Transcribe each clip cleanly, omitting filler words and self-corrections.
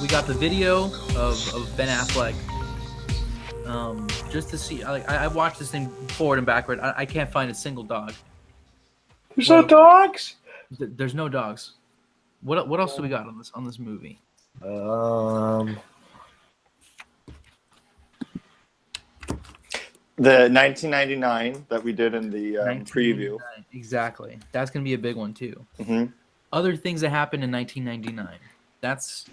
we got the video of Ben Affleck. Just to see, I watched this thing forward and backward. I can't find a single dog. There's no dogs. There's no dogs. What else do we got on this movie? The 1999 that we did in the preview. Exactly. That's gonna be a big one too. Mm-hmm. Other things that happened in 1999. That's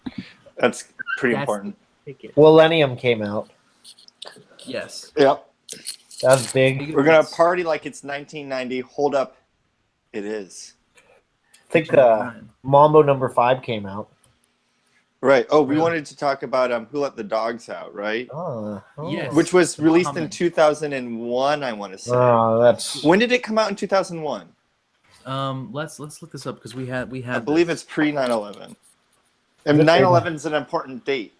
pretty important. Millennium came out. Yes. Yep. That's big. We're gonna party like it's 1990. Hold up, it is. I think Mambo number 5 came out. Right. Oh, we wanted to talk about Who Let the Dogs Out, right? Yes. Which was released in 2001, I want to say. That's. When did it come out in 2001? Let's look this up because we had. I believe it's pre 9/11. And 9/11 is an important date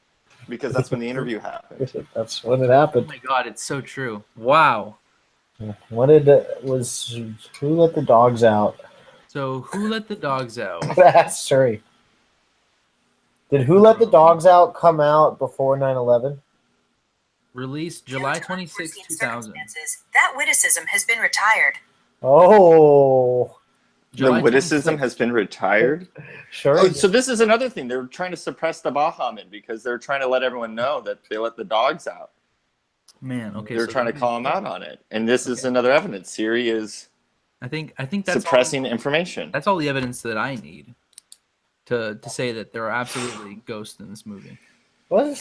because that's when the interview happened. That's when it happened. Oh my God, it's so true. Wow. Who Let the Dogs Out? So Who Let the Dogs Out? That's sorry. Did Who Let the Dogs Out come out before 9/11? Released July 26, 2000. That witticism has been retired. Oh. The witticism has been retired? Sure. Oh, so this is another thing. They're trying to suppress the Bahaman because they're trying to let everyone know that they let the dogs out. Man, okay. They're trying to call them out on it. And this is another evidence. Siri is I think that's suppressing information. That's all the evidence that I need to say that there are absolutely ghosts in this movie. I'm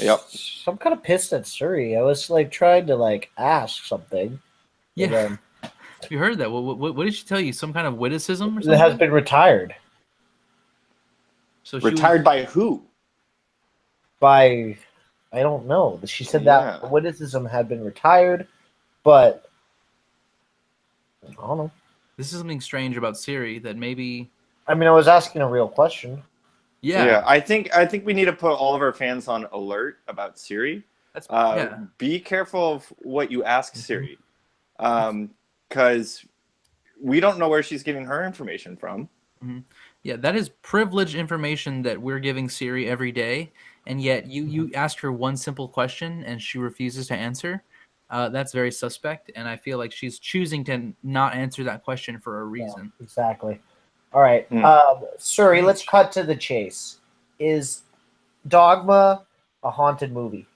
kind of pissed at Suri. I was trying to ask something. Yeah. You heard that? What did she tell you? Some kind of witticism or something? It has been retired. So retired by who? By, I don't know. She said that witticism had been retired, but I don't know. This is something strange about Siri that maybe. I mean, I was asking a real question. Yeah. I think we need to put all of our fans on alert about Siri. Be careful of what you ask Siri. Because we don't know where she's getting her information from. Mm-hmm. Yeah, that is privileged information that we're giving Siri every day, and yet you ask her one simple question and she refuses to answer. That's very suspect, and I feel like she's choosing to not answer that question for a reason. Yeah, exactly. All right. Suri, let's cut to the chase. Is Dogma a haunted movie?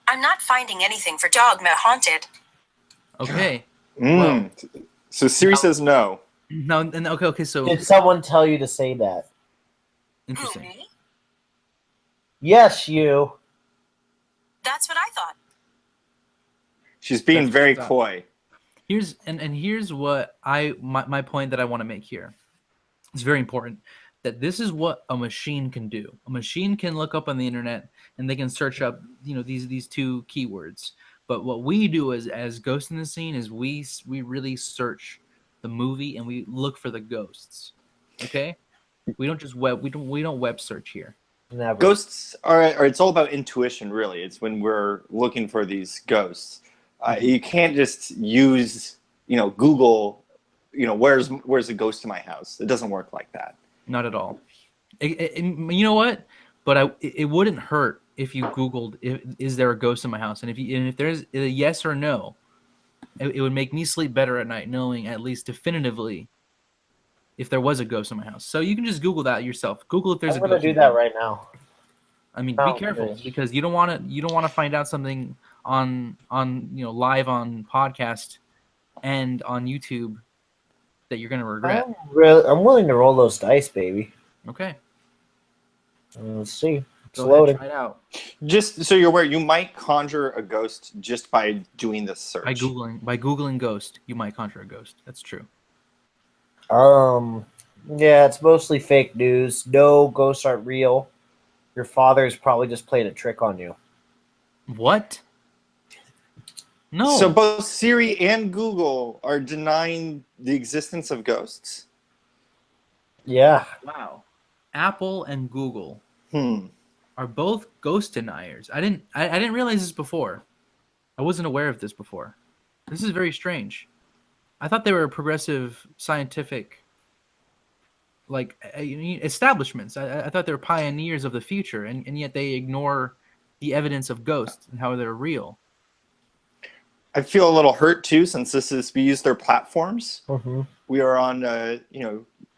I'm not finding anything for Dogma haunted. Okay. Well, so Siri says no. No, okay. So did someone tell you to say that? Interesting. Who, me? Yes, you. That's what I thought. She's being very coy. Here's what my point that I want to make here. It's very important that this is what a machine can do. A machine can look up on the internet and they can search up, these two keywords. But what we do as Ghost in the Scene is we really search the movie and we look for the ghosts. Okay? We don't just we don't web search here. Never. Ghosts are it's all about intuition, really. It's when we're looking for these ghosts. You can't just use, Google, where's a ghost in my house? It doesn't work like that. Not at all. You know what? But it wouldn't hurt if you Googled, is there a ghost in my house? And if there's a yes or no, it would make me sleep better at night knowing at least definitively if there was a ghost in my house. So you can just Google that yourself. Google if there's a ghost. I'm gonna do that right now. I mean, be careful because you don't want to find out something on live on podcast and on YouTube that you're gonna regret. I'm willing to roll those dice, baby. Okay. Let's see. It's loading. Try it out. Just so you're aware, you might conjure a ghost just by doing this search. By googling ghost, you might conjure a ghost. That's true. Yeah, it's mostly fake news. No, ghosts aren't real. Your father's probably just played a trick on you. What? No. So both Siri and Google are denying the existence of ghosts. Yeah. Wow. Apple and Google are both ghost deniers. I didn't realize this before. I wasn't aware of this before. This is very strange. I thought they were a progressive scientific establishments. I thought they were pioneers of the future, and yet they ignore the evidence of ghosts and how they're real. I feel a little hurt too, since we use their platforms. Mm-hmm. We are on,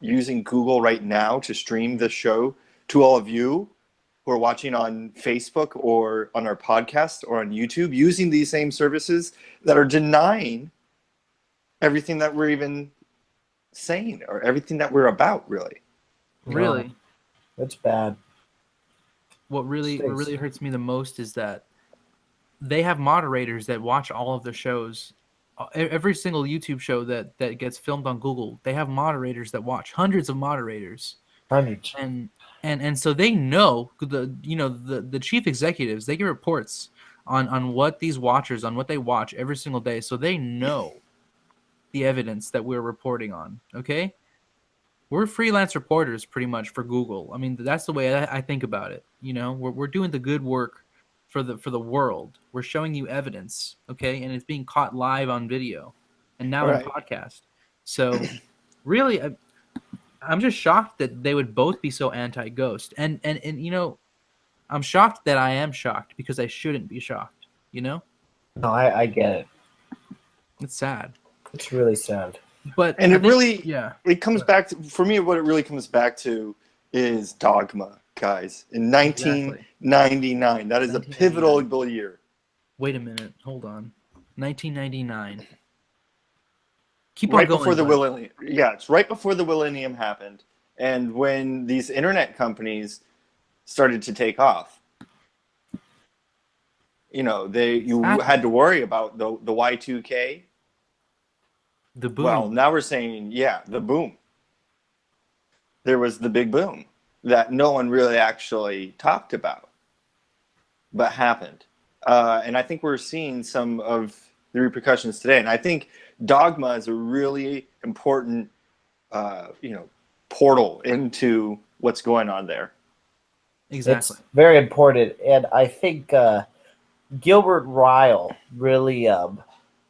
using Google right now to stream the show to all of you who are watching on Facebook or on our podcast or on YouTube, using these same services that are denying everything that we're even saying or everything that we're about, really. Really, that's bad. What really hurts me the most is that they have moderators that watch all of the shows. Every single YouTube show that gets filmed on Google, they have moderators that watch, hundreds of moderators. Hundreds. And so they know the chief executives, they get reports on what these watchers, on what they watch every single day. So they know the evidence that we're reporting on. Okay. We're freelance reporters pretty much for Google. I mean, that's the way I think about it. We're doing the good work for the world. We're showing you evidence, okay? And it's being caught live on video and now in podcast. So really, I'm just shocked that they would both be so anti-ghost. And I'm shocked that I am shocked because I shouldn't be shocked, No, I get it. It's sad. It's really sad. And it comes back to, for me, what it really comes back to is Dogma, guys. In 1999, that is a pivotal year. Wait a minute, hold on. 1999. Keep right on going. Before the millennium. Yeah, it's right before the millennium happened, and when these internet companies started to take off. You had to worry about the Y2K. The boom. Well, now we're saying, the boom. There was the big boom that no one really actually talked about, but happened. And I think we're seeing some of the repercussions today. And I think Dogma is a really important, portal into what's going on there. Exactly. It's very important. And I think Gilbert Ryle really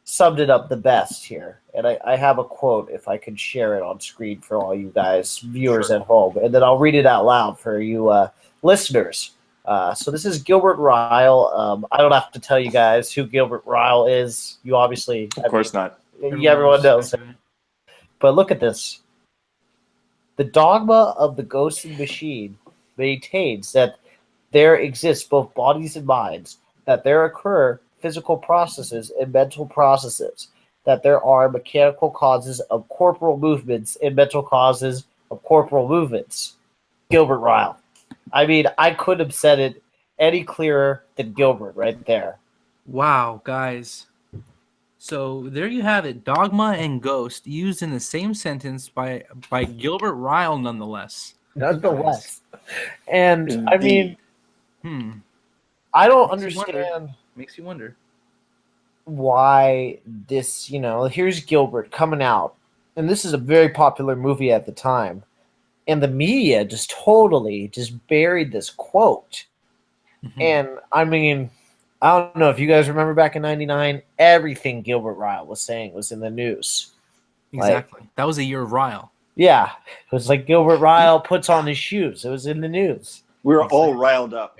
summed it up the best here. And I have a quote, if I could share it on screen for all you guys, viewers at home. And then I'll read it out loud for you listeners. So this is Gilbert Ryle. I don't have to tell you guys who Gilbert Ryle is. You obviously... Of course not. Everyone knows him. But look at this. The dogma of the ghost and machine maintains that there exist both bodies and minds, that there occur physical processes and mental processes, that there are mechanical causes of corporal movements and mental causes of corporal movements. Gilbert Ryle. I mean, I couldn't have said it any clearer than Gilbert right there. Wow, guys. So there you have it. Dogma and ghost used in the same sentence by Gilbert Ryle, nonetheless. Nonetheless. And, indeed. I mean, I don't understand... Makes you wonder why this, here's Gilbert coming out, and this is a very popular movie at the time, and the media just totally just buried this quote. Mm-hmm. And I mean, I don't know if you guys remember back in 99, everything Gilbert Ryle was saying was in the news. Exactly. That was a year of Ryle. Yeah. It was like Gilbert Ryle puts on his shoes. It was in the news. We were all riled up.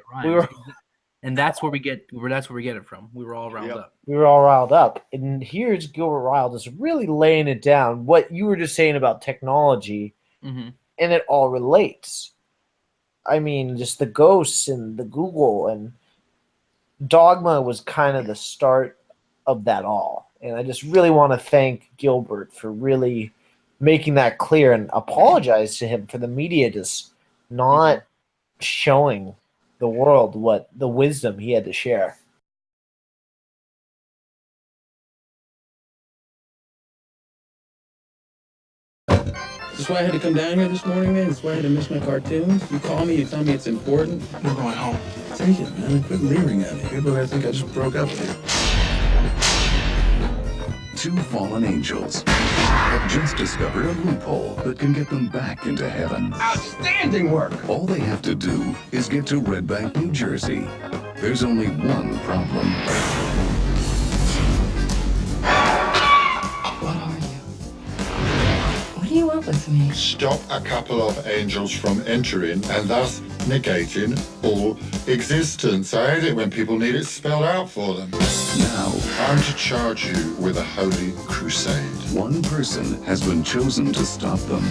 And that's where we get it from. We were all riled up. We were all riled up. And here's Gilbert Ryle just really laying it down, what you were just saying about technology, and it all relates. I mean, just the ghosts and the Google and Dogma was kind of the start of that all. And I just really want to thank Gilbert for really making that clear and apologize to him for the media just not showing the world what the wisdom he had to share. That's why I had to come down here this morning, man. That's why I had to miss my cartoons. You call me, you tell me it's important. We're going home. Take it, man. Quit leering at me. People are gonna think I just broke up with you. Two fallen angels have just discovered a loophole that can get them back into heaven. Outstanding work! All they have to do is get to Red Bank, New Jersey. There's only one problem. What are you? What do you want with me. Stop a couple of angels from entering and thus negating all existence. I hate it when people need it spelled out for them. Now, I'm to charge you with a holy crusade. one person has been chosen to stop them,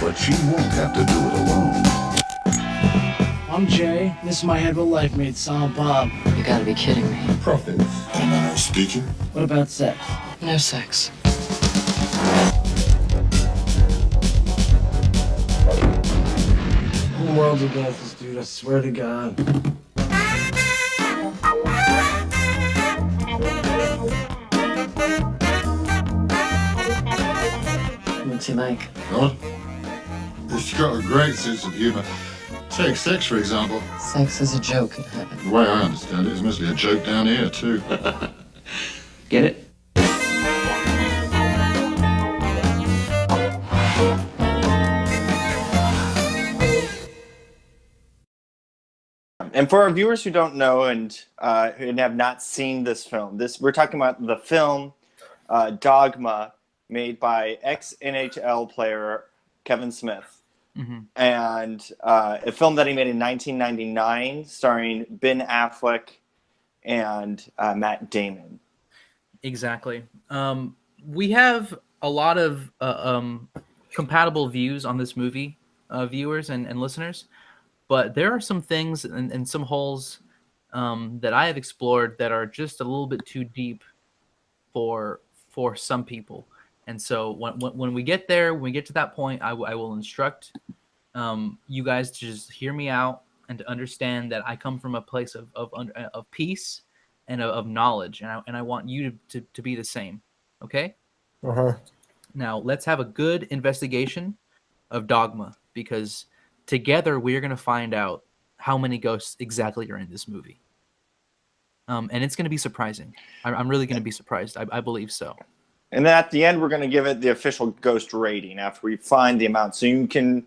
but she won't have to do it alone. I'm Jay. This is my head of life mate, Silent Bob. You gotta be kidding me. Prophets. And speaking. What about sex? No sex. The world's against us, dude. I swear to God. What's he like? What? He's got a great sense of humor. Take sex, for example. Sex is a joke in heaven. The way I understand it, it's mostly a joke down here, too. Get it? And for our viewers who don't know and have not seen this film, we're talking about the film Dogma, made by ex-NHL player Kevin Smith. And a film that he made in 1999 starring Ben Affleck and Matt Damon. Exactly. We have a lot of compatible views on this movie, viewers and listeners, but there are some things and some holes that I have explored that are just a little bit too deep for some people. And so when we get there, when we get to that point, I will instruct you guys to just hear me out and to understand that I come from a place of peace and of knowledge, and I want you to be the same. Okay? Now let's have a good investigation of Dogma, because together we are going to find out how many ghosts exactly are in this movie. And it's going to be surprising. I'm really going to be surprised. I believe so. And then at the end, we're going to give it the official ghost rating after we find the amount, so you can,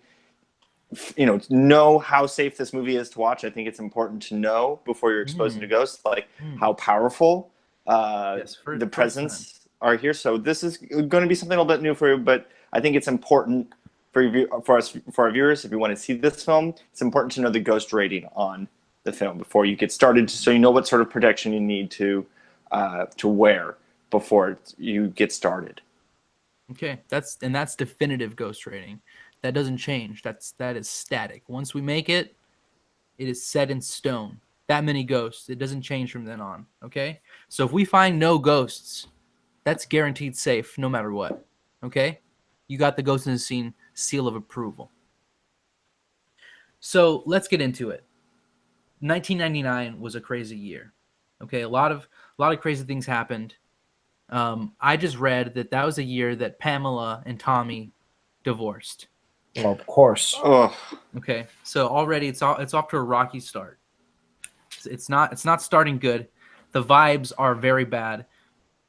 know how safe this movie is to watch. I think it's important to know before you're exposed to ghosts, like how powerful the presence are here. So this is going to be something a little bit new for you, but I think it's important for our viewers. If you want to see this film, it's important to know the ghost rating on the film before you get started, so you know what sort of protection you need to wear before you get started. Okay, that's definitive ghost rating. That doesn't change. That is static. Once we make it, it is set in stone. That many ghosts, it doesn't change from then on. Okay, so if we find no ghosts, that's guaranteed safe no matter what. Okay, you got the ghost in the scene seal of approval. So let's get into it. 1999 was a crazy year. Okay, a lot of crazy things happened. I just read that was a year that Pamela and Tommy divorced. Well, of course. Oh. Okay, so already it's off to a rocky start. It's not starting good. The vibes are very bad.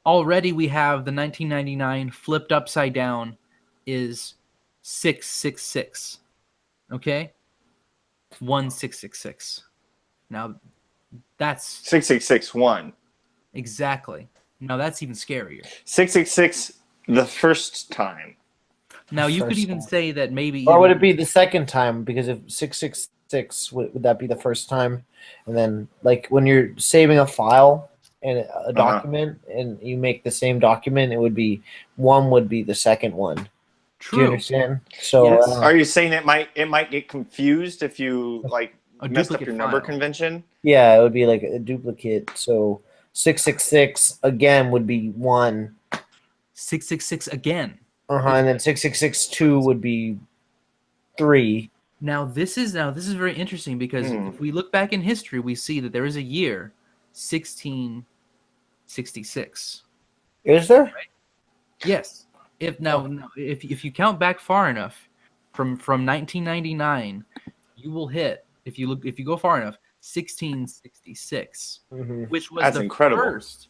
Already we have the 1999 flipped upside down is 666. Okay, 1666. Now that's 6661. Exactly. Now that's even scarier. 666 the first time. Now you could even say that maybe. Or would it be the second time? Because if 666 would that be the first time? And then, like when you're saving a file and a document, and you make the same document, it would be one would be the second one. True. Do you understand? So, Yes. Are you saying it might get confused if you messed up your number file. convention? Yeah, it would be like a duplicate. So 666 again would be 1. 666 again. And then 6662 would be 3. Now this is very interesting, because if we look back in history, we see that there is a year 1666. Is there? Right? Yes. If you count back far enough from 1999, you will hit, if you go far enough, 1666, which was That's the incredible. first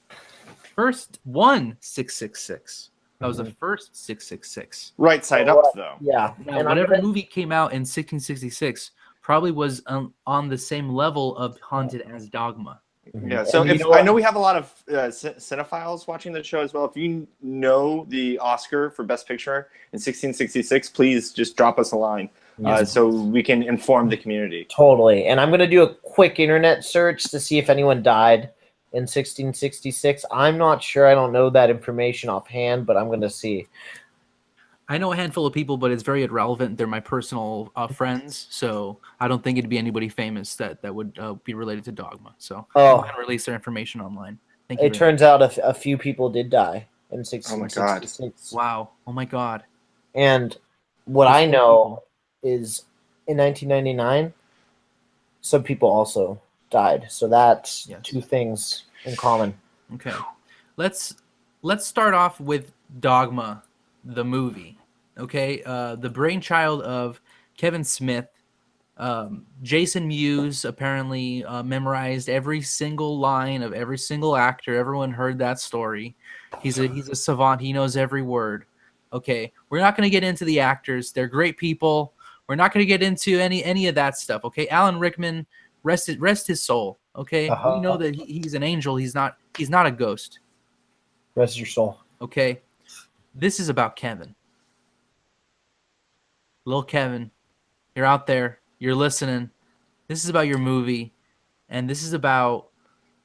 1666. That was the first 666. Right side up, though. Yeah. Now, And whatever movie came out in 1666 probably was on the same level of haunted as Dogma. Yeah, so And I know we have a lot of cinephiles watching the show as well. If you know the Oscar for Best Picture in 1666, please just drop us a line so we can inform the community. Totally. And I'm going to do a quick internet search to see if anyone died in 1666. I'm not sure. I don't know that information offhand, but I'm going to see. I know a handful of people, but it's very irrelevant. They're my personal friends, so I don't think it'd be anybody famous that would be related to Dogma. So I'm going to release their information online. Thank you. It turns out a few people did die in 1666. Wow. Oh my God. And what I know is in 1999, some people also died. So that's two things in common. Okay. Let's start off with Dogma, the movie. Okay, the brainchild of Kevin Smith. Jason Mewes apparently memorized every single line of every single actor. Everyone heard that story. He's a savant. He knows every word. Okay, we're not going to get into the actors. They're great people. We're not going to get into any of that stuff. Okay, Alan Rickman, rest his soul. Okay, we know that he's an angel. He's not a ghost. Rest your soul. Okay, this is about Kevin. Little Kevin, you're out there. You're listening. This is about your movie, and this is about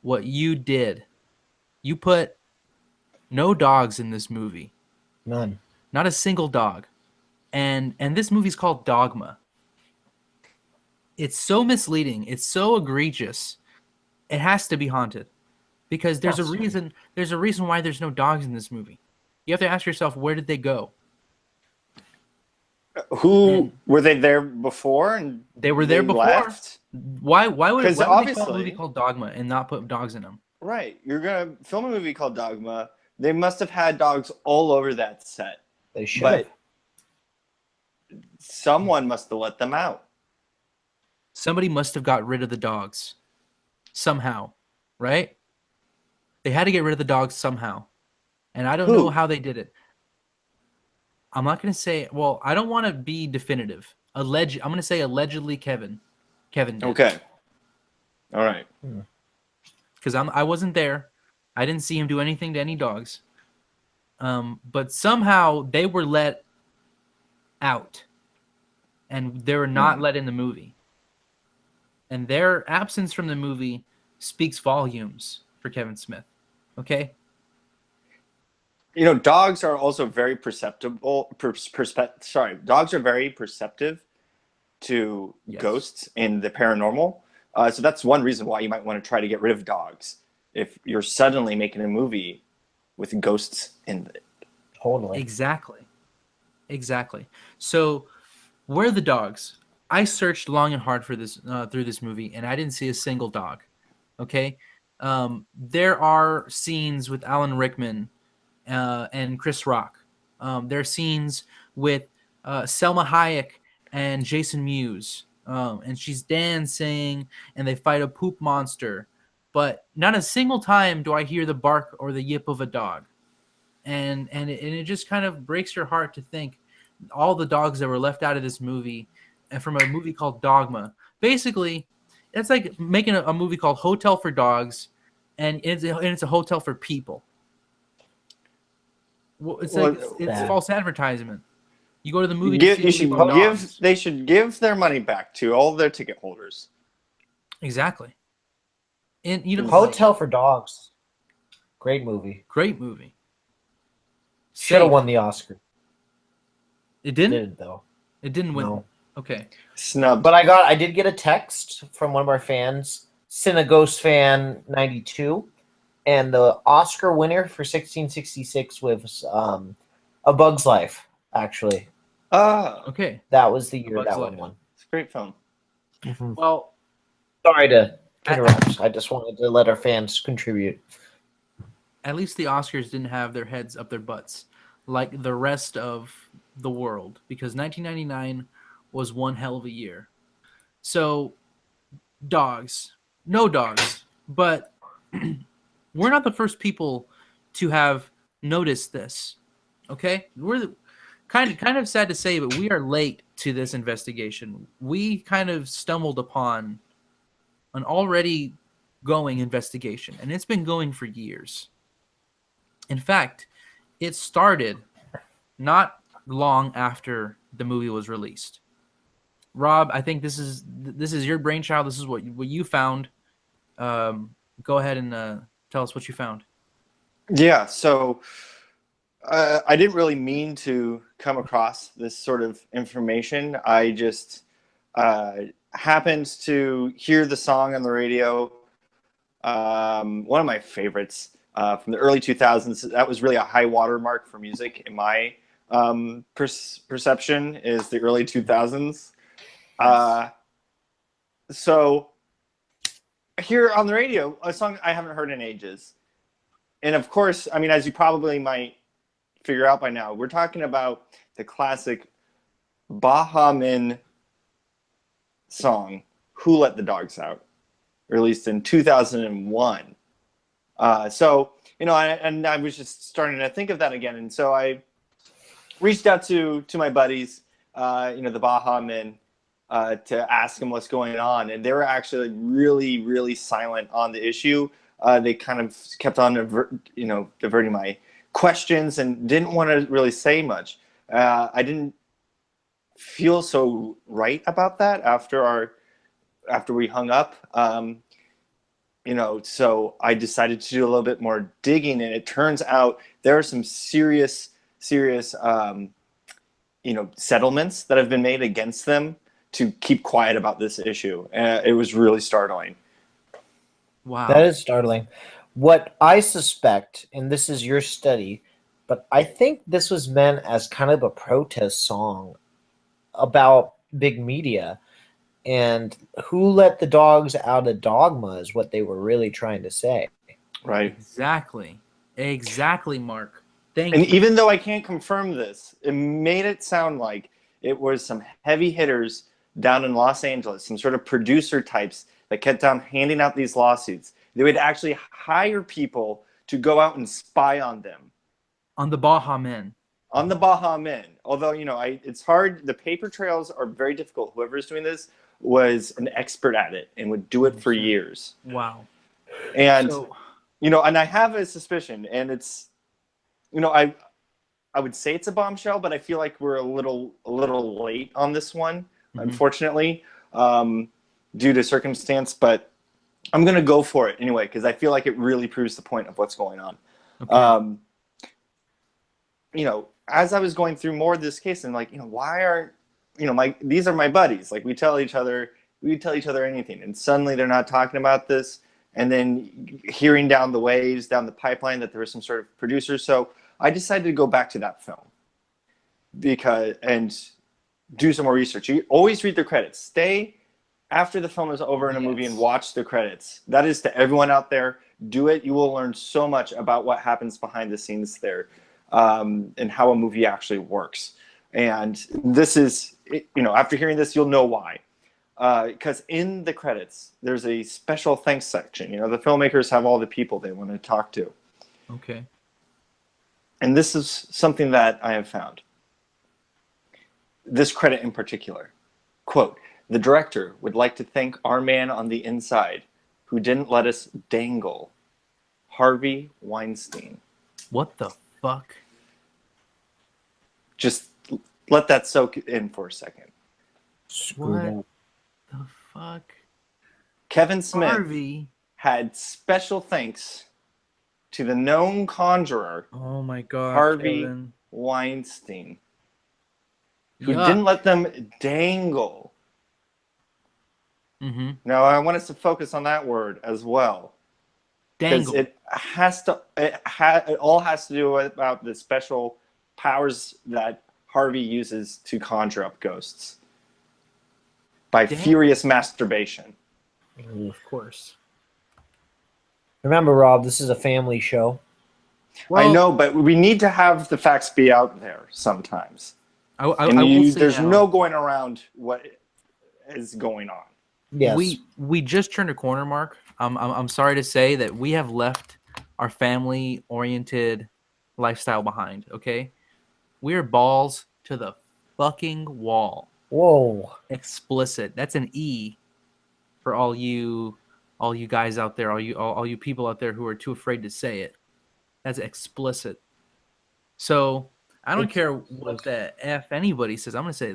what you did. You put no dogs in this movie. None. Not a single dog. And this movie's called Dogma. It's so misleading. It's so egregious. It has to be haunted. Because there's a reason why there's no dogs in this movie. You have to ask yourself, where did they go? Who were they there before? And they were there before. Left? Why would they call a movie called Dogma and not put dogs in them? Right. You're gonna film a movie called Dogma. They must have had dogs all over that set. They should have. Someone must have let them out. Somebody must have got rid of the dogs. Somehow. Right? They had to get rid of the dogs somehow. And I don't know how they did it. I'm not going to say, well, I don't want to be definitive. I'm going to say allegedly Kevin did. Okay. All right. Because I wasn't there. I didn't see him do anything to any dogs. But somehow they were let out. And they were not let in the movie. And their absence from the movie speaks volumes for Kevin Smith. Okay? You know, dogs are also very dogs are very perceptive to ghosts and the paranormal. So that's one reason why you might want to try to get rid of dogs if you're suddenly making a movie with ghosts in it. Totally. Exactly. So, where are the dogs? I searched long and hard for this through this movie, and I didn't see a single dog. Okay? There are scenes with Alan Rickman and Chris Rock. There are scenes with Selma Hayek and Jason Mewes. And she's dancing, and they fight a poop monster. But not a single time do I hear the bark or the yip of a dog. And it just kind of breaks your heart to think all the dogs that were left out of this movie, and from a movie called Dogma. Basically, it's like making a movie called Hotel for Dogs, and it's a hotel for people. Well, it's false advertisement. You go to the movie. They should give their money back to all their ticket holders. Exactly. And Hotel for Dogs, great movie. Should have won the Oscar. It didn't. It didn't though. It didn't win. No. Okay. Snubbed. But I did get a text from one of our fans, Cineghost fan 92. And the Oscar winner for 1666 was A Bug's Life, actually. Okay. That was the year that one won. It's a great film. Mm-hmm. Well, sorry to interrupt. I just wanted to let our fans contribute. At least the Oscars didn't have their heads up their butts like the rest of the world, because 1999 was one hell of a year. So, dogs. No dogs. But we're not the first people to have noticed this. Okay? We're kind of sad to say, but we are late to this investigation. We kind of stumbled upon an already going investigation, and it's been going for years. In fact, it started not long after the movie was released. Rob, I think this is your brainchild. This is what you found. Go ahead and tell us what you found. Yeah, so I didn't really mean to come across this sort of information. I just happened to hear the song on the radio. One of my favorites from the early 2000s. That was really a high watermark for music in my perception, is the early 2000s. So here on the radio, a song I haven't heard in ages. And of course, I mean, as you probably might figure out by now, we're talking about the classic Baha Men song, Who Let the Dogs Out, released in 2001. So, and I was just starting to think of that again. And so I reached out to my buddies, the Baha Men, to ask them what's going on. And they were actually really, really silent on the issue. They kind of kept on, diverting my questions and didn't want to really say much. I didn't feel so right about that after we hung up. So I decided to do a little bit more digging, and it turns out there are some serious, settlements that have been made against them to keep quiet about this issue. It was really startling. Wow. That is startling. What I suspect, and this is your study, but I think this was meant as kind of a protest song about big media. And who let the dogs out of Dogma is what they were really trying to say. Right. Exactly, Mark. Thank you. And you. even though I can't confirm this, it made it sound like it was some heavy hitters down in Los Angeles, some sort of producer types that kept on handing out these lawsuits. They would actually hire people to go out and spy on them. On the Baha Men. On the Baha Men. Although, it's hard. The paper trails are very difficult. Whoever's doing this was an expert at it and would do it for years. Wow. And, and I have a suspicion, and it's, I would say it's a bombshell, but I feel like we're a little late on this one, unfortunately, due to circumstance. But I'm going to go for it anyway, because I feel like it really proves the point of what's going on. Okay. As I was going through more of this case, and why aren't, these are my buddies. Like, we tell each other anything, and suddenly they're not talking about this. And then hearing down the waves, down the pipeline, that there was some sort of producer. So I decided to go back to that film and do some more research. You always read the credits. Stay after the film is over in a movie and watch the credits. That is to everyone out there. Do it. You will learn so much about what happens behind the scenes there, and how a movie actually works. And this is, after hearing this, you'll know why. Because in the credits, there's a special thanks section. The filmmakers have all the people they want to talk to. Okay. And this is something that I have found. This credit in particular. Quote, "The director would like to thank our man on the inside who didn't let us dangle. Harvey Weinstein." What the fuck? Just let that soak in for a second. What the fuck? Kevin Smith Harvey had special thanks to the known conjurer, oh my God, Harvey Kevin Weinstein, who didn't let them dangle. Mm-hmm. Now, I want us to focus on that word as well. Dangle. It all has to do about the special powers that Harvey uses to conjure up ghosts by furious masturbation. Of course. Remember, Rob, this is a family show. Well, I know, but we need to have the facts be out there sometimes. There's no going around what is going on. Yes. We just turned a corner, Mark. I'm sorry to say that we have left our family-oriented lifestyle behind, okay? We're balls to the fucking wall. Whoa. Explicit. That's an E for all you all you guys out there, all you people out there who are too afraid to say it. That's explicit. So I don't care what the F anybody says. I'm gonna say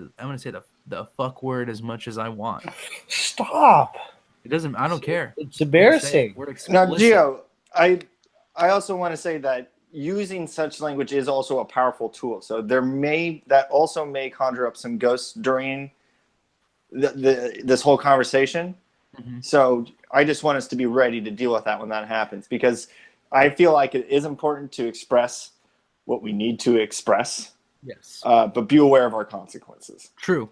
the fuck word as much as I want. Stop. It doesn't. I don't care. It's embarrassing. We're Now, explicit. Gio, I also want to say that using such language is also a powerful tool. So that also may conjure up some ghosts during this whole conversation. Mm-hmm. So I just want us to be ready to deal with that when that happens, because I feel like it is important to express what we need to express. Yes. But be aware of our consequences. True.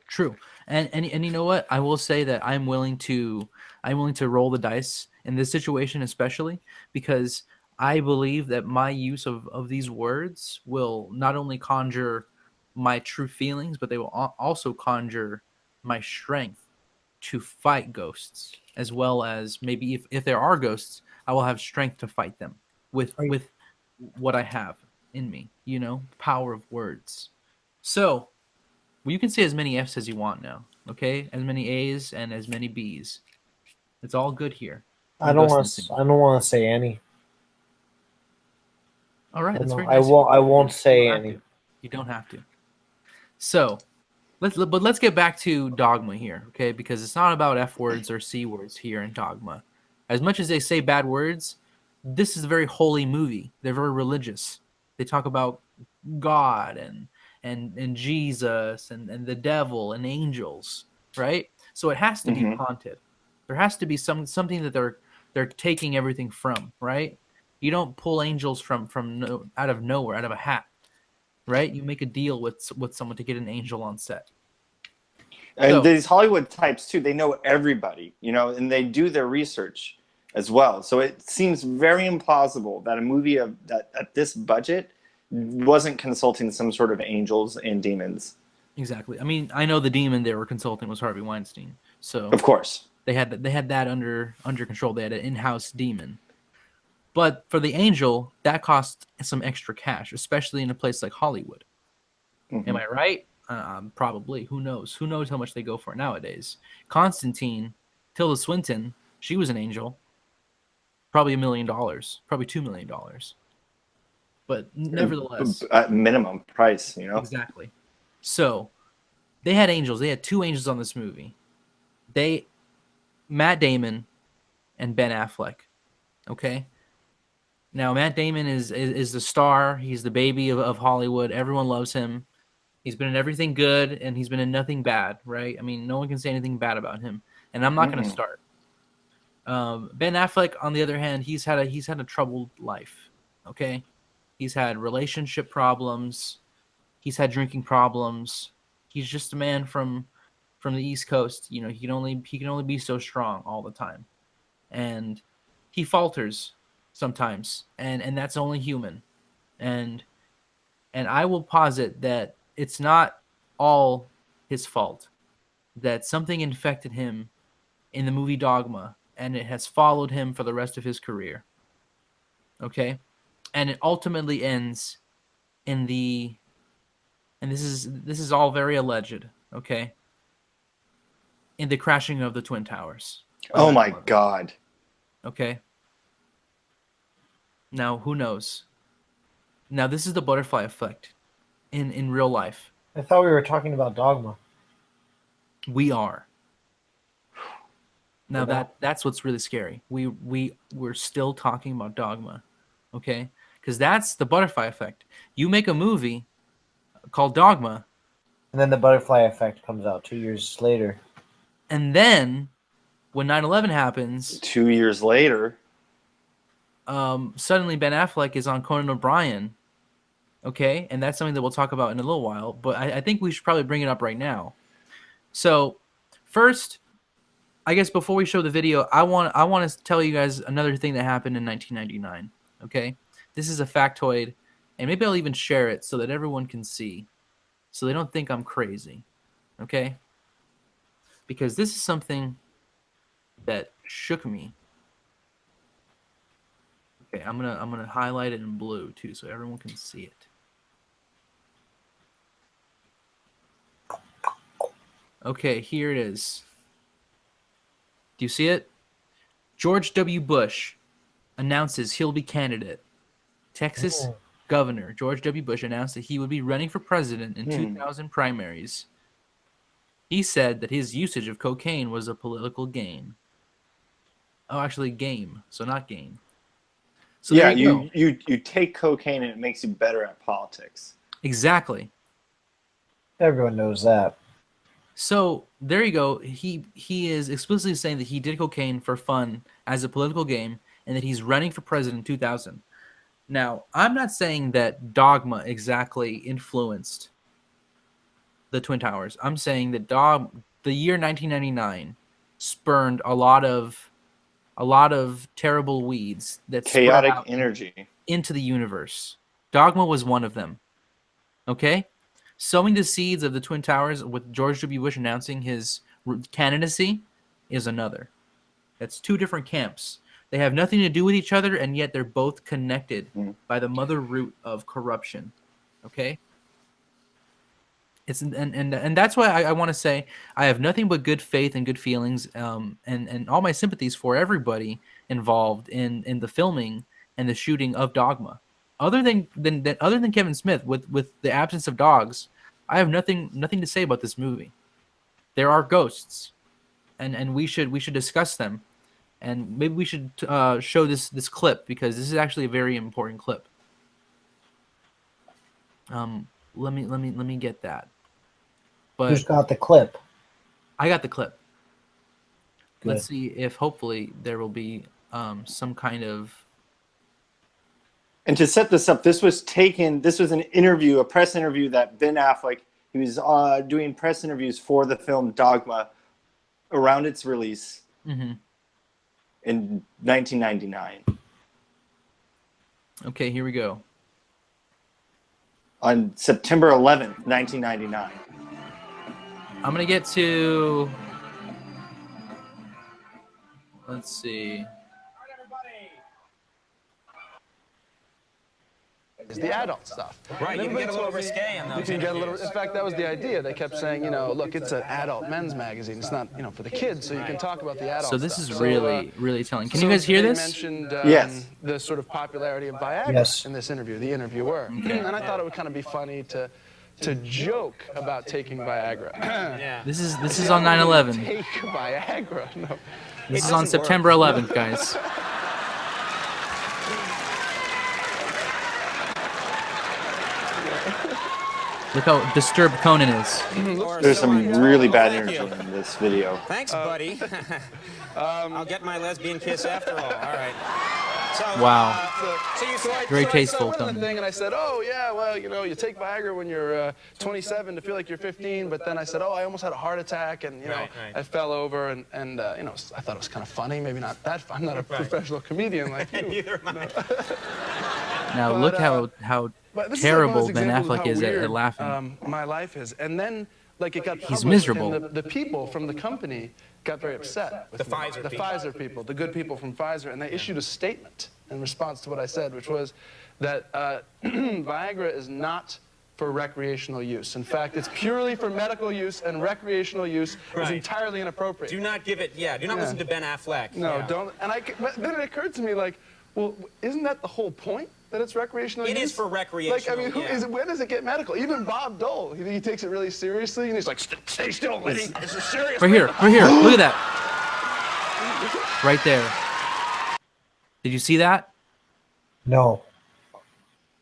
And you know what? I will say that I'm willing to roll the dice in this situation, especially because I believe that my use of these words will not only conjure my true feelings, but they will also conjure my strength to fight ghosts, as well as maybe if there are ghosts, I will have strength to fight them with what I have in me, power of words. So, well, you can say as many F's as you want now, okay? As many A's and as many B's. It's all good here. I don't want to say any. All right, that's very I nice. won't say any. You don't have to. So, let's get back to Dogma here, okay? Because it's not about F words or C words here in Dogma. As much as they say bad words, this is a very holy movie. They're very religious. They talk about God and Jesus and the devil and angels, right? So it has to be haunted. There has to be something that they're taking everything from, right? You don't pull angels from out of nowhere, out of a hat, right? You make a deal with someone to get an angel on set. And these Hollywood types too, they know everybody, and they do their research as well. So it seems very implausible that a movie that at this budget wasn't consulting some sort of angels and demons. Exactly. I mean, I know the demon they were consulting was Harvey Weinstein. So of course they had that under control. They had an in-house demon. But for the angel, that cost some extra cash, especially in a place like Hollywood. Mm-hmm. Am I right? Probably. Who knows? Who knows how much they go for nowadays? Constantine, Tilda Swinton, she was an angel. Probably $1 million. Probably $2 million. But nevertheless, at minimum price, Exactly. So they had angels. They had 2 angels on this movie. Matt Damon and Ben Affleck. Okay. Now Matt Damon is the star. He's the baby of Hollywood. Everyone loves him. He's been in everything good and he's been in nothing bad, right? I mean, no one can say anything bad about him. And I'm not going to start. Ben Affleck, on the other hand, he's had a troubled life. Okay. He's had relationship problems. He's had drinking problems. He's just a man from the East Coast. He can only be so strong all the time, and he falters sometimes, and that's only human. And I will posit that it's not all his fault. That something infected him in the movie Dogma, and it has followed him for the rest of his career. Okay, and it ultimately ends in the. And this is all very alleged, okay? In the crashing of the Twin Towers. Oh my God. Okay. Now, who knows? Now, this is the butterfly effect in real life. I thought we were talking about Dogma. We are. Now that's what's really scary. We're still talking about Dogma, okay? Because that's the butterfly effect. You make a movie called Dogma, and then the butterfly effect comes out 2 years later. And then when 9/11 happens, 2 years later, suddenly Ben Affleck is on Conan O'Brien. Okay, and that's something that we'll talk about in a little while. But I think we should probably bring it up right now. So first, I guess before we show the video, I want to tell you guys another thing that happened in 1999. Okay, this is a factoid, and maybe I'll even share it so that everyone can see, so they don't think I'm crazy. Okay, because this is something that shook me. Okay, I'm gonna highlight it in blue too, so everyone can see it. Okay, here it is. Do you see it? George W. Bush announces he'll be candidate. Texas Governor George W. Bush announced that he would be running for president in 2000 primaries. He said that his usage of cocaine was a political gain. Oh, actually, game. So not gain. So yeah, there you you take cocaine and it makes you better at politics. Exactly. Everyone knows that. So there you go. He is explicitly saying that he did cocaine for fun as a political game, and that he's running for president in 2000. Now, I'm not saying that Dogma exactly influenced the Twin Towers. I'm saying that the year 1999 spurned a lot of terrible weeds that spread Chaotic out energy into the universe. Dogma was one of them. Okay? Sowing the seeds of the Twin Towers with George W. Bush announcing his candidacy is another. That's two different camps. They have nothing to do with each other, and yet they're both connected by the mother root of corruption. Okay? And that's why I want to say I have nothing but good faith and good feelings, and all my sympathies for everybody involved in the filming and the shooting of Dogma. Other than Kevin Smith, with the absence of dogs, I have nothing to say about this movie. There are ghosts, and we should discuss them, and maybe we should show this clip, because this is actually a very important clip. Let me get that. But who's got the clip? I got the clip. Good. Let's see if hopefully there will be some kind of. And to set this up, this was an interview, a press interview that Ben Affleck, he was doing press interviews for the film Dogma around its release in 1999. Okay, here we go. On September 11th, 1999. I'm going to get to, let's see. Is the adult stuff. Right, you can get a little risque on those. You can get a little. In fact, that was the idea. They kept saying, look, it's an adult men's magazine. It's not, for the kids, so you can talk about the adult. So this stuff. is really telling. Can you guys hear this? Mentioned yes. The sort of popularity of Viagra in this interview. The interviewer, and I thought it would kind of be funny to joke about taking Viagra. Yeah. This is on 9/11. Take Viagra. No. This is on September 11th, guys. Look how disturbed Conan is. There's some really bad energy in this video. Thanks, buddy. I'll get my lesbian kiss after all. All right. So, wow. Very tasteful. So I went to the thing and I said, oh, yeah, well, you take Viagra when you're 27 to feel like you're 15. But then I said, oh, I almost had a heart attack. And, I fell over. And I thought it was kind of funny. Maybe not that fun. I'm not a professional comedian like you. Neither am I. Now, look how terrible Ben Affleck is at laughing. My life is. And then, it got He's miserable. And the people from the company got very upset with the Pfizer people, the good people from Pfizer, and they issued a statement in response to what I said, which was that Viagra is not for recreational use. In fact, it's purely for medical use, and recreational use is entirely inappropriate. Do not give it, do not listen to Ben Affleck. No, don't. And but then it occurred to me, well, isn't that the whole point? That it's recreational use? It is for recreational, when does it get medical? Even Bob Dole, he takes it really seriously, and he's like, stay still, Liddy. This is serious. Right here. Look at that. Right there. Did you see that? No.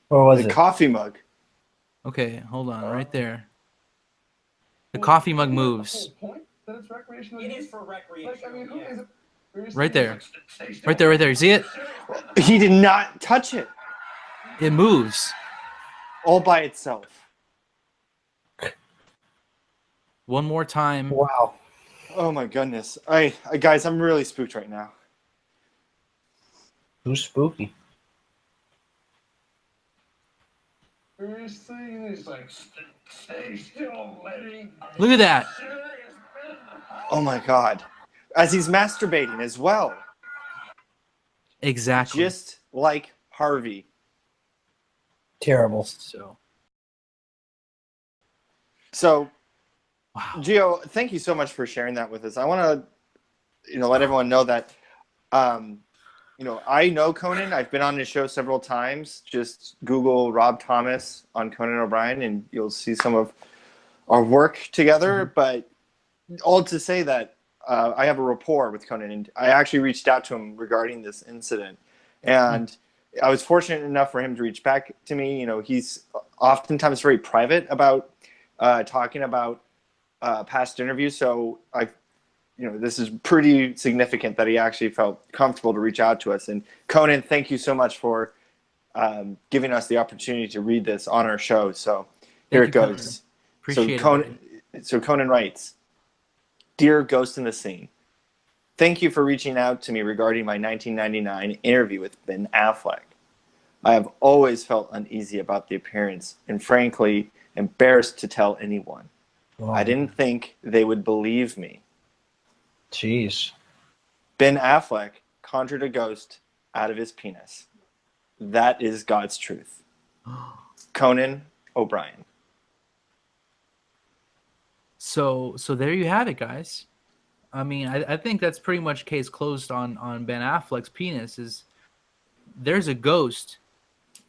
Or was the it? Coffee mug. Okay, hold on. Right there. The coffee mug moves. It is for recreational. Right there. Right there. You see it? He did not touch it. It moves. All by itself. One more time. Wow. Oh my goodness. Guys, I'm really spooked right now. Who's spooky? He's like, stay still, Liddy. Look at that. Oh my God. As he's masturbating as well. Exactly. Just like Harvey. Terrible. So, wow. Gio, thank you so much for sharing that with us. I want to, let everyone know that I know Conan. I've been on his show several times. Just Google Rob Thomas on Conan O'Brien, and you'll see some of our work together. Mm-hmm. But all to say that I have a rapport with Conan, and I actually reached out to him regarding this incident, and I was fortunate enough for him to reach back to me. He's oftentimes very private about talking about past interviews, so this is pretty significant that he actually felt comfortable to reach out to us. And Conan, thank you so much for giving us the opportunity to read this on our show. So here it goes. Appreciate it. So Conan writes, "Dear Ghost in the Scene, thank you for reaching out to me regarding my 1999 interview with Ben Affleck. I have always felt uneasy about the appearance and frankly embarrassed to tell anyone. Wow. I didn't think they would believe me. Jeez. Ben Affleck conjured a ghost out of his penis. That is God's truth. Conan O'Brien." So there you have it, guys. I mean, I think that's pretty much case closed on Ben Affleck's penis. Is there's a ghost,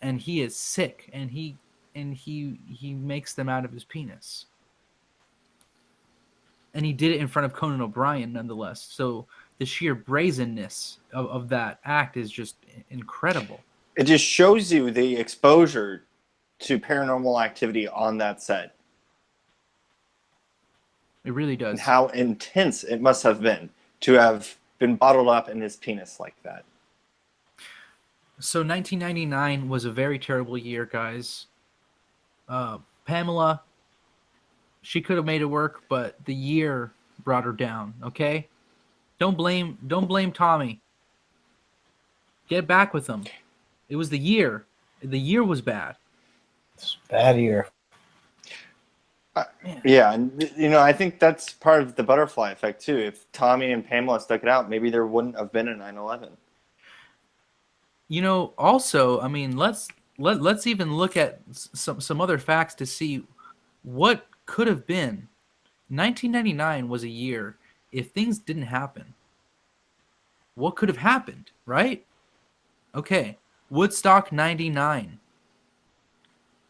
and he is sick, and he makes them out of his penis. And he did it in front of Conan O'Brien, nonetheless. So the sheer brazenness of that act is just incredible. It just shows you the exposure to paranormal activity on that set. It really does. And how intense it must have been to have been bottled up in his penis like that. So 1999 was a very terrible year, guys. Pamela, she could have made it work, but the year brought her down, okay? Don't blame Tommy. Get back with him. It was the year. The year was bad. It's a bad year. Yeah, and I think that's part of the butterfly effect too. If Tommy and Pamela stuck it out, maybe there wouldn't have been a 9/11. Also, I mean, let's even look at some other facts to see what could have been. 1999 was a year if things didn't happen. What could have happened, right? Okay, Woodstock 99.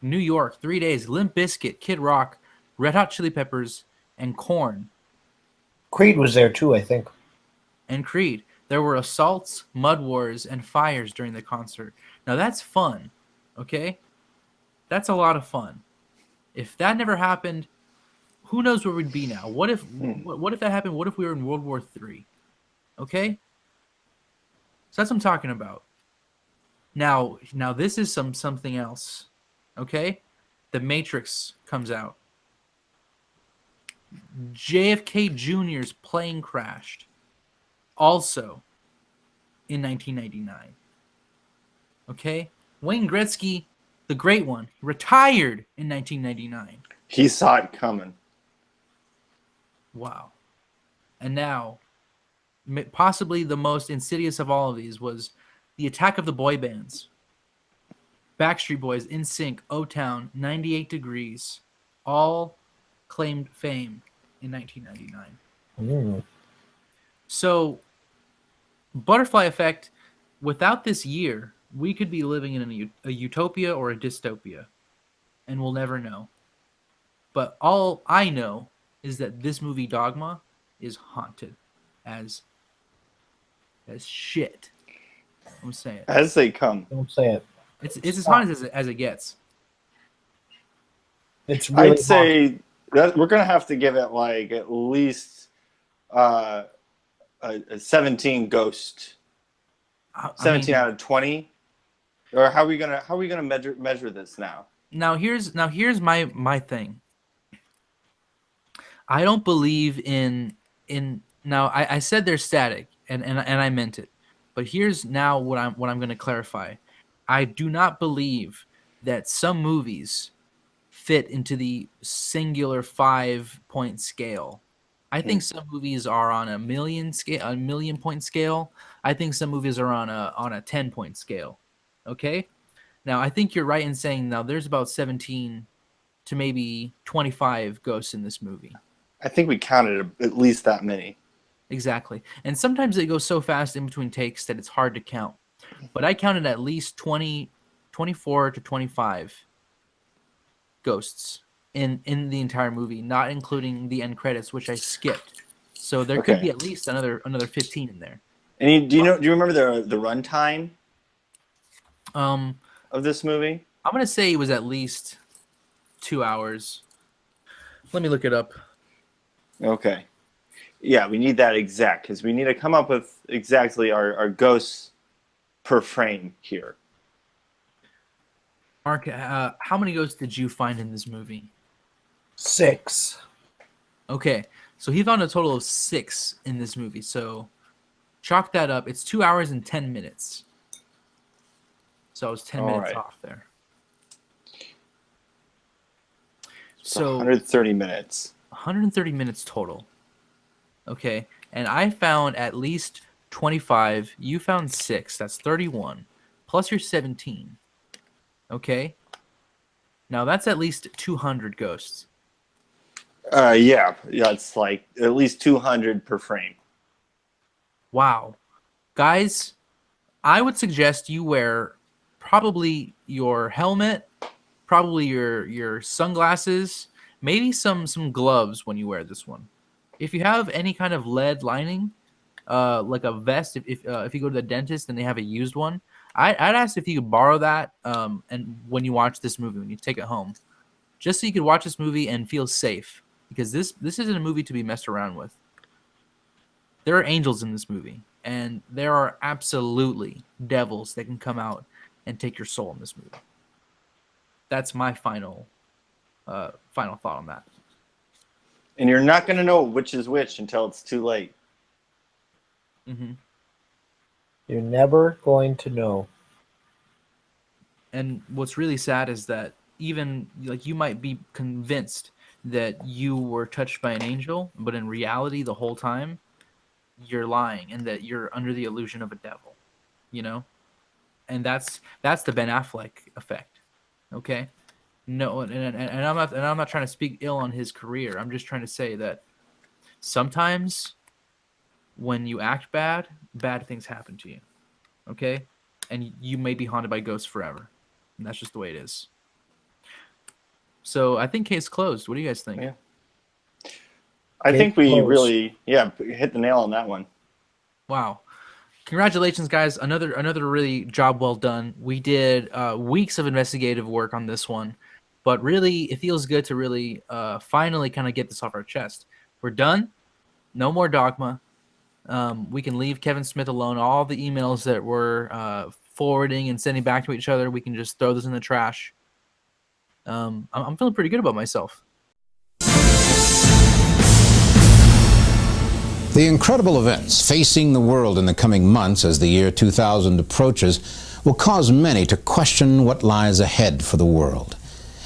New York, 3 days, Limp Bizkit, Kid Rock, Red Hot Chili Peppers, and Korn. Creed was there too, I think. And Creed. There were assaults, mud wars, and fires during the concert. Now that's fun, okay? That's a lot of fun. If that never happened, who knows where we'd be now? What if that happened? What if we were in World War III? Okay? So that's what I'm talking about. Now this is something else. Okay? The Matrix comes out. JFK Jr.'s plane crashed. Also in 1999. Okay? Wayne Gretzky, the great one, retired in 1999. He saw it coming. Wow. And now, possibly the most insidious of all of these was the attack of the boy bands. Backstreet Boys, NSYNC, O-Town, 98 Degrees, all claimed fame in 1999. So, butterfly effect, without this year, we could be living in a utopia or a dystopia, and we'll never know. But all I know is that this movie Dogma is haunted as shit. I'm saying it. As they come. Don't say it. It's as haunted as it gets. It's really I'd say that we're gonna have to give it like at least a 17 ghost. 17 out of 20. Or how are we gonna measure this now? Now here's my thing. I don't believe in now I said they're static and I meant it. But here's now what I'm going to clarify. I do not believe that some movies fit into the singular 5-point scale. I think some movies are on a million point scale. I think some movies are on a 10-point scale. Okay? Now, I think you're right in saying now there's about 17 to maybe 25 ghosts in this movie. I think we counted at least that many. Exactly. And sometimes it goes so fast in between takes that it's hard to count. But I counted at least 24 to 25 ghosts in the entire movie, not including the end credits, which I skipped. So there could be at least another 15 in there. And do you remember the runtime of this movie? I'm gonna say it was at least 2 hours. Let me look it up. Okay. Yeah, we need that exact because we need to come up with exactly our ghosts per frame here. Mark, how many ghosts did you find in this movie? 6. Okay, so he found a total of 6 in this movie. So chalk that up. It's 2 hours and 10 minutes. So I was 10 minutes off there. So 130 minutes. 130 minutes total. Okay, and I found at least 25. You found 6. That's 31. Plus your 17. Okay. Now that's at least 200 ghosts. Yeah, it's like at least 200 per frame. Wow. Guys, I would suggest you wear probably your helmet, probably your sunglasses, maybe some gloves when you wear this one. If you have any kind of lead lining, like a vest, if you go to the dentist and they have a used one, I'd ask if you could borrow that, and when you watch this movie, when you take it home, just so you could watch this movie and feel safe, because this isn't a movie to be messed around with. There are angels in this movie, and there are absolutely devils that can come out and take your soul in this movie. That's my final thought on that. And you're not going to know which is which until it's too late. Mm-hmm. You're never going to know. And what's really sad is that even like you might be convinced that you were touched by an angel, but in reality, the whole time, you're lying and that you're under the illusion of a devil, you know? And that's the Ben Affleck effect. Okay? No, and I'm not trying to speak ill on his career. I'm just trying to say that sometimes when you act bad things happen to you. Okay? And you may be haunted by ghosts forever. And that's just the way it is. So I think case closed. What do you guys think? Yeah. I think we really hit the nail on that one. Wow. Congratulations, guys. Another really job well done. We did weeks of investigative work on this one, but really it feels good to really finally kind of get this off our chest. We're done. No more Dogma. We can leave Kevin Smith alone. All the emails that we're forwarding and sending back to each other, we can just throw those in the trash. I'm feeling pretty good about myself. The incredible events facing the world in the coming months as the year 2000 approaches will cause many to question what lies ahead for the world.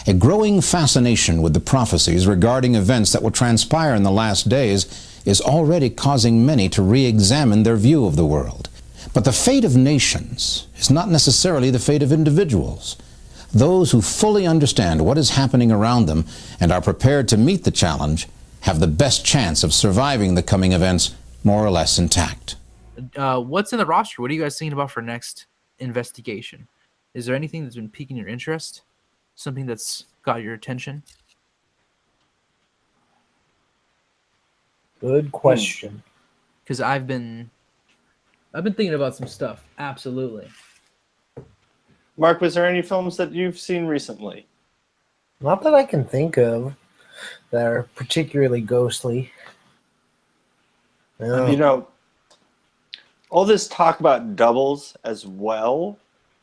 A growing fascination with the prophecies regarding events that will transpire in the last days is already causing many to re-examine their view of the world. But the fate of nations is not necessarily the fate of individuals. Those who fully understand what is happening around them and are prepared to meet the challenge have the best chance of surviving the coming events more or less intact. What's in the roster? What are you guys thinking about for next investigation? Is there anything that's been piquing your interest? Something that's got your attention? Good question. Because I've been thinking about some stuff. Absolutely. Mark, was there any films that you've seen recently? Not that I can think of that are particularly ghostly. You know, all this talk about doubles as well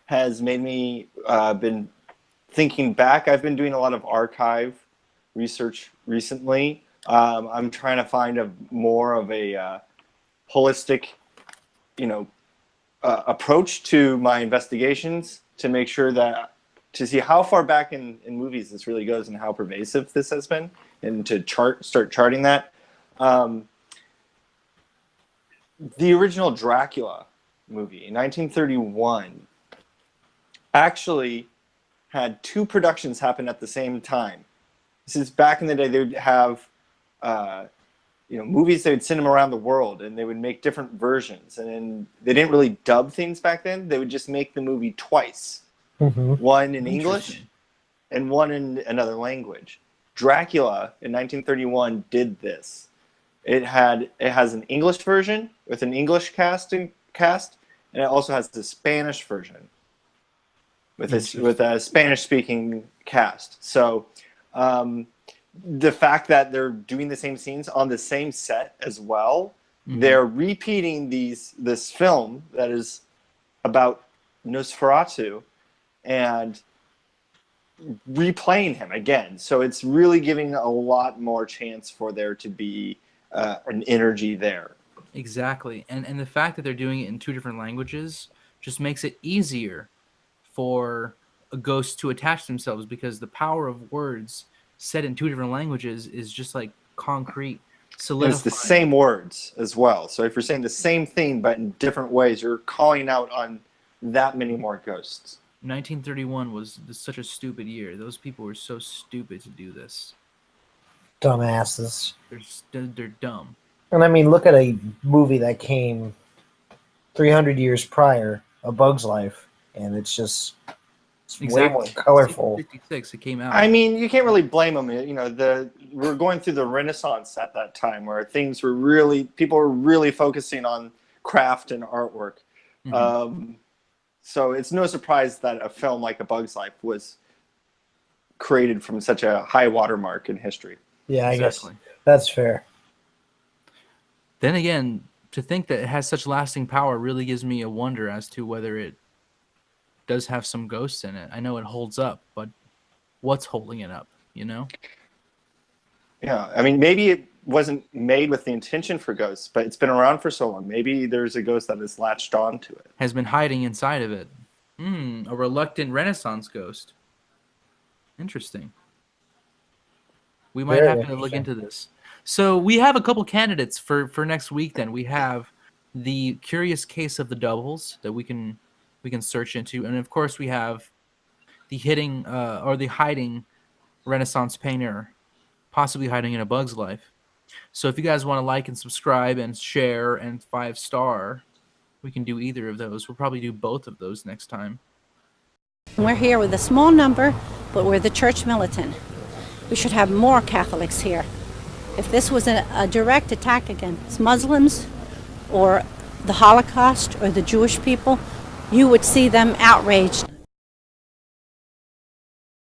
has made me been thinking back. I've been doing a lot of archive research recently. I'm trying to find more of a holistic, approach to my investigations to make sure to see how far back in movies this really goes and how pervasive this has been, and to start charting that. The original Dracula movie in 1931 actually had 2 productions happen at the same time. This is back in the day. They would have, movies. They would send them around the world, and they would make different versions. And then they didn't really dub things back then. They would just make the movie twice, one in English and one in another language. Dracula in 1931 did this. It has an English version with an English cast, and it also has the Spanish version with a Spanish-speaking cast. So the fact that they're doing the same scenes on the same set as well, they're repeating this film that is about Nosferatu and replaying him again. So it's really giving a lot more chance for there to be an energy there. Exactly. And the fact that they're doing it in 2 different languages just makes it easier for a ghost to attach themselves, because the power of words said in 2 different languages is just like concrete, solidified. It's the same words as well. So if you're saying the same thing but in different ways, you're calling out on that many more ghosts. 1931 was such a stupid year. Those people were so stupid to do this. Dumbasses. They're dumb. And I mean, look at a movie that came 300 years prior, A Bug's Life, and it's just way more colorful. 1956, it came out. I mean, you can't really blame them. We're going through the Renaissance at that time, where people were really focusing on craft and artwork. So it's no surprise that a film like A Bug's Life was created from such a high watermark in history. Yeah, I guess that's fair. Then again, to think that it has such lasting power really gives me a wonder as to whether it does have some ghosts in it. I know it holds up, but what's holding it up, Yeah, I mean, maybe it wasn't made with the intention for ghosts, but it's been around for so long. Maybe there's a ghost that has latched on to it. Has been hiding inside of it. A reluctant Renaissance ghost. Interesting. We might have to look into this. So we have a couple candidates for next week. Then we have the Curious Case of the Doubles that we can search into, and of course we have the hiding Renaissance painter, possibly hiding in A Bug's Life. So if you guys want to like and subscribe and share and 5-star, we can do either of those. We'll probably do both of those next time. We're here with a small number, but we're the church militant. We should have more Catholics here. If this was a direct attack against Muslims or the Holocaust or the Jewish people, you would see them outraged.